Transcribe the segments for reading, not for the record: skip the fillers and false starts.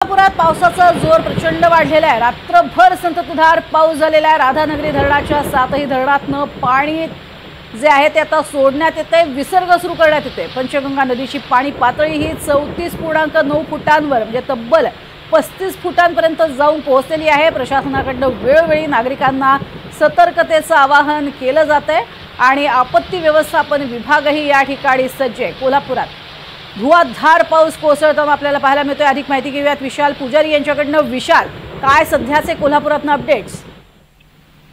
कोल्हापुरात पावसाचा जोर प्रचंड वाढलेला आहे। रात्रभर संततधार पाऊस झालेला आहे। राधानगरी धरणाच्या 7ही धरणातनं पाणी जे आहे ते आता सोडण्यात येते, विसर्ग सुरू करण्यात येते। पंचगंगा नदीची पाणी पातळी ही 34.9 फुटांवर म्हणजे तब्बल 35 फुटांपर्यंत जाऊन पोहोचलेली आहे। प्रशासनाकडून वेळोवेळी नागरिकांना सतर्कतेचं आवाहन केलं जातंय आणि आपत्ती व्यवस्थापन विभागही या ठिकाणी सज्ज आहे। कोल्हापुरात धुवाधार पाऊस कोसळताना आपल्याला पाहायला मिळतोय। अधिक माहिती घेऊयात विशाल पुजारी यांच्याकडनं। विशाल, काय सध्याचे कोल्हापुरातनं अपडेट्स?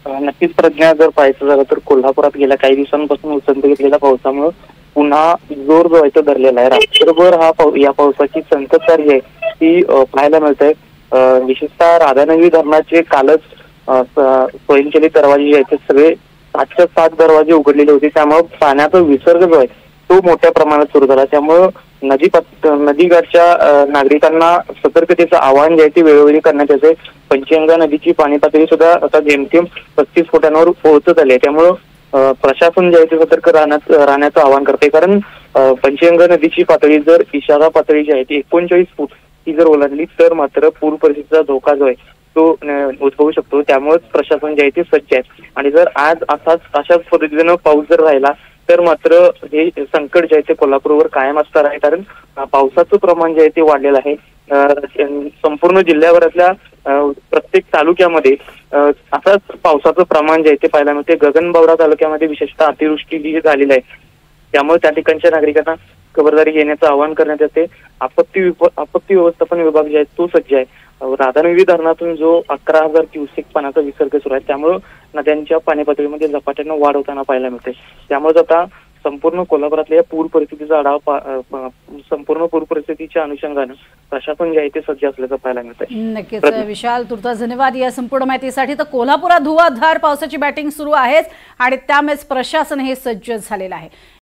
नक्कीच प्रज्ञा, जर पाहायचं झालं तर कोल्हापुरात गेल्या काही दिवसांपासून उसंत घेतलेल्या पावसामुळे पुन्हा जोर जो आहे तो धरलेला आहे। रात्रभर या पावसाची संततधार जी आहे ती पाहायला मिळते। विशेषतः राधानगरी धरणाचे कालच स्वयंचलित दरवाजे जे आहेत ते सगळे 7च्या 7 दरवाजे उघडलेले होते, त्यामुळे पाण्याचा विसर्ग जो आहे तो मोठ्या प्रमाणात सुरू झाला। त्यामुळे नदीकाठच्या नागरिकांना सतर्कतेचं आवाहन जे आहे ते वेळोवेळी करण्यात येते। पंचगंगा नदीची पाणी पातळी सुद्धा आता जेमतेम 35 फुटांवर पोहोचत आली आहे, त्यामुळं प्रशासन जे आहे ते सतर्क राहण्याचं आवाहन करते। कारण पंचगंगा नदीची पातळी जर इशारा पातळी जी आहे ती 39 फूट ही जर ओलांडली तर मात्र पूर परिस्थितीचा धोका जो आहे तो उद्भवू शकतो। त्यामुळे प्रशासन जे आहे ते सज्ज आहे आणि जर आज अशाच पद्धतीनं पाऊस जर राहिला तर मात्र हे संकट जे आहे ते कोल्हापूरवर कायम असणार आहे। कारण पावसाचं प्रमाण जे आहे ते वाढलेलं आहे। संपूर्ण जिल्ह्याभरातल्या प्रत्येक तालुक्यामध्ये असाच पावसाचं प्रमाण जे आहे ते पाहायला मिळते। गगनबावडा तालुक्यामध्ये विशेषतः अतिवृष्टी जी झालेली आहे, त्यामुळे त्या ठिकाणच्या नागरिकांना खबरदारी घेण्याचं आवाहन करण्यात येते। आपत्ती व्यवस्थापन विभाग जे आहे तो सज्ज आहे। राधानगरी धरणातून जो 11,000 क्युसेक पाण्याचा विसर्ग सुरू आहे, त्यामुळे नद्यांच्या पाणी पातळीमध्ये झपाट्यानं वाढ होताना पाहायला मिळते। त्यामुळे आता संपूर्ण कोल्हापुरातल्या पूर परिस्थितीचा आढावा संपूर्ण पूर परिस्थितीच्या अनुषंगानं प्रशासन जे आहे ते सज्ज असल्याचं पाहायला मिळतंय। नक्कीच विशाल, तुर्तास धन्यवाद या संपूर्ण माहितीसाठी। तर कोल्हापुरात धुवाधार पावसाची बॅटिंग सुरू आहेच आणि त्यामुळेच प्रशासन हे सज्ज झालेलं आहे।